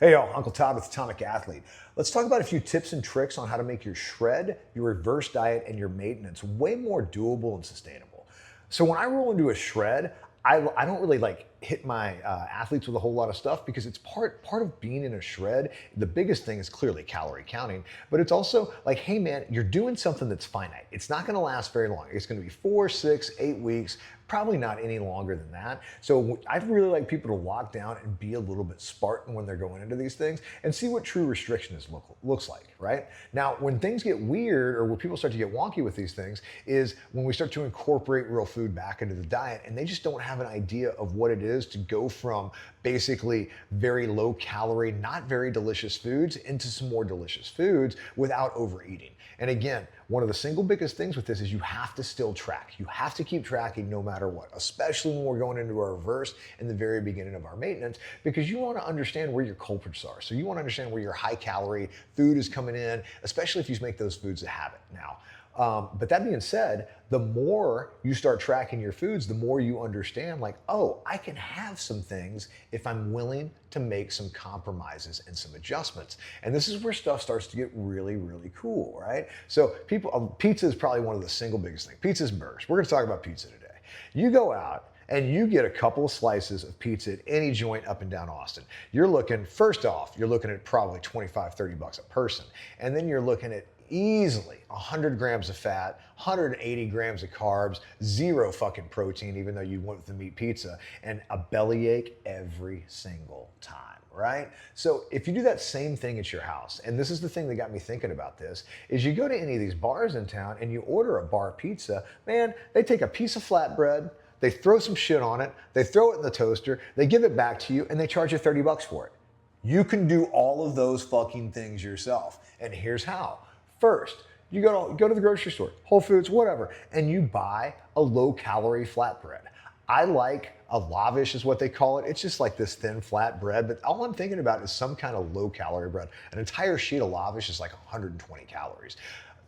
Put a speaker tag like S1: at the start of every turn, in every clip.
S1: Hey y'all, Uncle Todd with Atomic Athlete. Let's talk about a few tips and tricks on how to make your shred, your reverse diet, and your maintenance way more doable and sustainable. So when I roll into a shred, I don't really like hit my athletes with a whole lot of stuff because it's part of being in a shred. The biggest thing is clearly calorie counting, but it's also like, hey man, you're doing something that's finite. It's not going to last very long. It's going to be 4, 6, 8 weeks, probably not any longer than that. So I'd really like people to lock down and be a little bit Spartan when they're going into these things and see what true restriction looks like, right? Now, when things get weird or when people start to get wonky with these things is when we start to incorporate real food back into the diet and they just don't have an idea of what it is to go from basically very low calorie, not very delicious foods into some more delicious foods without overeating. And again, one of the single biggest things with this is you have to still track. You have to keep tracking no matter what, especially when we're going into our reverse in the very beginning of our maintenance, because you want to understand where your culprits are. So you want to understand where your high calorie food is coming in, especially if you make those foods a habit now. But that being said, the more you start tracking your foods, the more you understand like, oh, I can have some things if I'm willing to make some compromises and some adjustments. And this is where stuff starts to get really, really cool, right? So pizza is probably one of the single biggest things. Pizza's and burgers. We're going to talk about pizza today. You go out and you get a couple of slices of pizza at any joint up and down Austin. First off, you're looking at probably 25, 30 bucks a person. And then you're looking at easily 100 grams of fat, 180 grams of carbs, zero fucking protein, even though you went with the meat pizza, and a bellyache every single time, right? So if you do that same thing at your house, and this is the thing that got me thinking about this, is you go to any of these bars in town and you order a bar pizza, man, they take a piece of flatbread, they throw some shit on it, they throw it in the toaster, they give it back to you, and they charge you 30 bucks for it. You can do all of those fucking things yourself, and here's how. First, you go to the grocery store, Whole Foods, whatever, and you buy a low-calorie flatbread. I like a lavish is what they call it. It's just like this thin flat bread, but all I'm thinking about is some kind of low-calorie bread. An entire sheet of lavish is like 120 calories.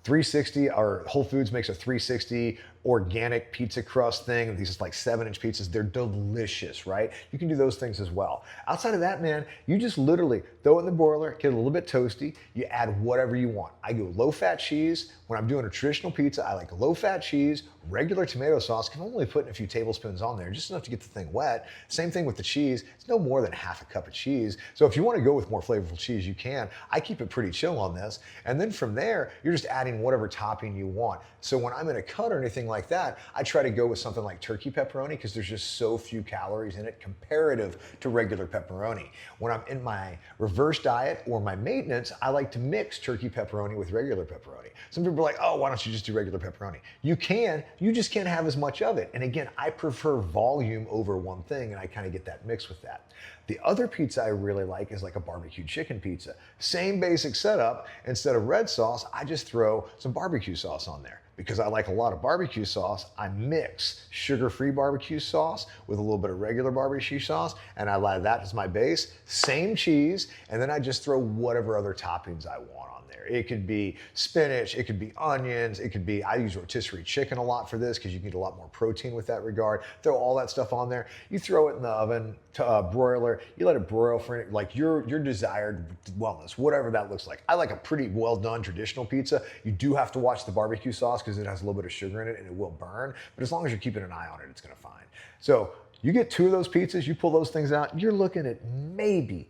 S1: 360, or Whole Foods makes a 360 organic pizza crust thing. These are like 7-inch pizzas. They're delicious, right? You can do those things as well. Outside of that, man, you just literally throw it in the broiler, get a little bit toasty. You add whatever you want. I go low-fat cheese. When I'm doing a traditional pizza, I like low-fat cheese, regular tomato sauce. I'm only putting a few tablespoons on there, just enough to get the thing wet. Same thing with the cheese. It's no more than half a cup of cheese. So if you want to go with more flavorful cheese, you can. I keep it pretty chill on this. And then from there, you're just adding whatever topping you want. So when I'm in a cut or anything like that, I try to go with something like turkey pepperoni because there's just so few calories in it comparative to regular pepperoni. When I'm in my reverse diet or my maintenance, I like to mix turkey pepperoni with regular pepperoni. Some people are like, oh, why don't you just do regular pepperoni? You can, you just can't have as much of it. And again, I prefer volume over one thing, and I kind of get that mix with that. The other pizza I really like is like a barbecue chicken pizza. Same basic setup. Instead of red sauce, I just throw some barbecue sauce on there. Because I like a lot of barbecue sauce, I mix sugar-free barbecue sauce with a little bit of regular barbecue sauce, and I like that as my base. Same cheese, and then I just throw whatever other toppings I want on there. It could be spinach, it could be onions, it could be, I use rotisserie chicken a lot for this because you get a lot more protein with that regard. Throw all that stuff on there. You throw it in the oven, to broiler, you let it broil for like your desired wellness, whatever that looks like. I like a pretty well done traditional pizza. You do have to watch the barbecue sauce because it has a little bit of sugar in it and it will burn, but as long as you're keeping an eye on it, it's gonna fine. So you get 2 of those pizzas, you pull those things out, you're looking at maybe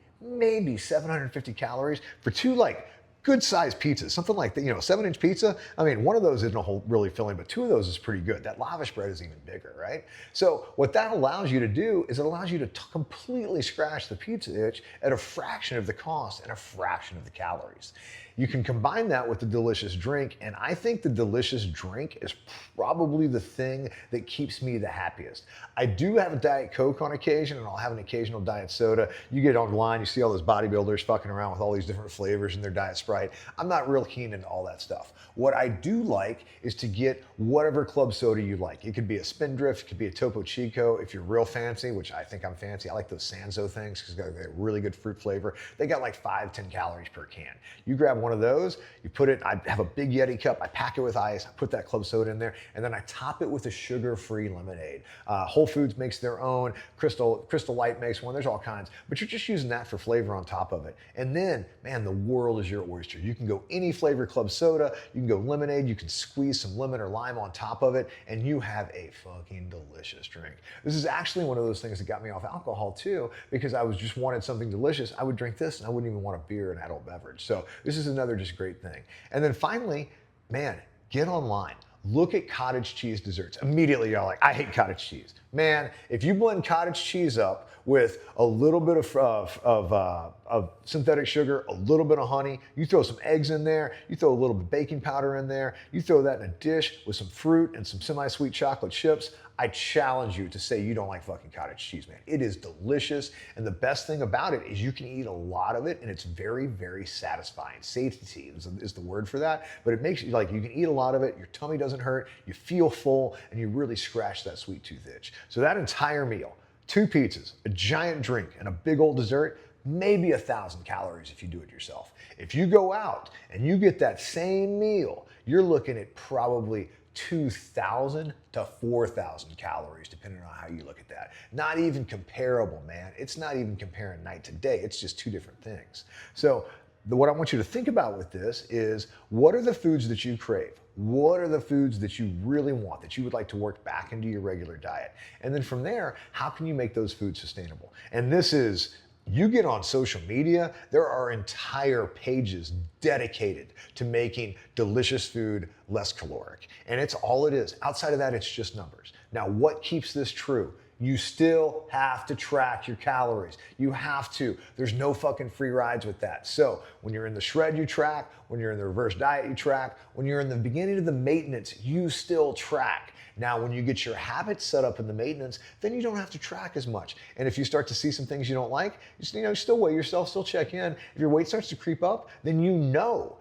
S1: 750 calories for 2 like good sized pizzas, something like that, 7-inch pizza. I mean, one of those isn't a whole really filling, but 2 of those is pretty good. That lavish bread is even bigger, right? So what that allows you to do is it allows you to completely scratch the pizza itch at a fraction of the cost and a fraction of the calories. You can combine that with the delicious drink, and I think the delicious drink is probably the thing that keeps me the happiest. I do have a Diet Coke on occasion, and I'll have an occasional Diet Soda. You get online, you see all those bodybuilders fucking around with all these different flavors in their Diet Sprite. I'm not real keen into all that stuff. What I do like is to get whatever club soda you like. It could be a Spindrift, it could be a Topo Chico. If you're real fancy, which I think I'm fancy, I like those Sanzo things because they got a really good fruit flavor. They got like 5-10 calories per can. You grab one of those, you put it, I have a big Yeti cup, I pack it with ice, I put that club soda in there, and then I top it with a sugar-free lemonade. Whole Foods makes their own, Crystal Light makes one, there's all kinds, but you're just using that for flavor on top of it. And then, man, the world is your oyster. You can go any flavor club soda, you can go lemonade, you can squeeze some lemon or lime on top of it, and you have a fucking delicious drink. This is actually one of those things that got me off alcohol too, because I was just wanted something delicious. I would drink this and I wouldn't even want a beer, an adult beverage. So this is another just great thing. And then finally, man, get online. Look at cottage cheese desserts. Immediately you're like, I hate cottage cheese. Man, if you blend cottage cheese up with a little bit of synthetic sugar, a little bit of honey, you throw some eggs in there, you throw a little bit of baking powder in there, you throw that in a dish with some fruit and some semi-sweet chocolate chips, I challenge you to say you don't like fucking cottage cheese, man. It is delicious, and the best thing about it is you can eat a lot of it, and it's very, very satisfying. Satiety is the word for that, but it makes you, like, you can eat a lot of it, your tummy doesn't hurt, you feel full, and you really scratch that sweet tooth itch. So that entire meal, 2 pizzas, a giant drink, and a big old dessert, maybe 1,000 calories if you do it yourself. If you go out and you get that same meal, you're looking at probably 2,000 to 4,000 calories, depending on how you look at that. Not even comparable, man. It's not even comparing night to day. It's just 2 different things. So what I want you to think about with this is, what are the foods that you crave? What are the foods that you really want, that you would like to work back into your regular diet? And then from there, how can you make those foods sustainable? And this is, you get on social media, there are entire pages dedicated to making delicious food less caloric. And it's all it is. Outside of that, it's just numbers. Now, what keeps this true? You still have to track your calories. You have to. There's no fucking free rides with that. So when you're in the shred, you track. When you're in the reverse diet, you track. When you're in the beginning of the maintenance, you still track. Now, when you get your habits set up in the maintenance, then you don't have to track as much. And if you start to see some things you don't like, you still weigh yourself, still check in. If your weight starts to creep up, then you know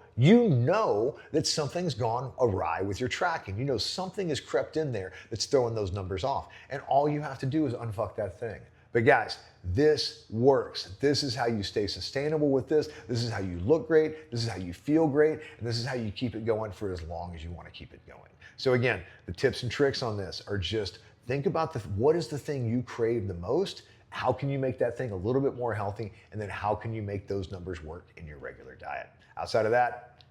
S1: that something's gone awry with your tracking. You know something has crept in there that's throwing those numbers off. And all you have to do is unfuck that thing. But guys, this works. This is how you stay sustainable with this. This is how you look great. This is how you feel great. And this is how you keep it going for as long as you want to keep it going. So again, the tips and tricks on this are just think about what is the thing you crave the most? How can you make that thing a little bit more healthy? And then how can you make those numbers work in your regular diet? Outside of that,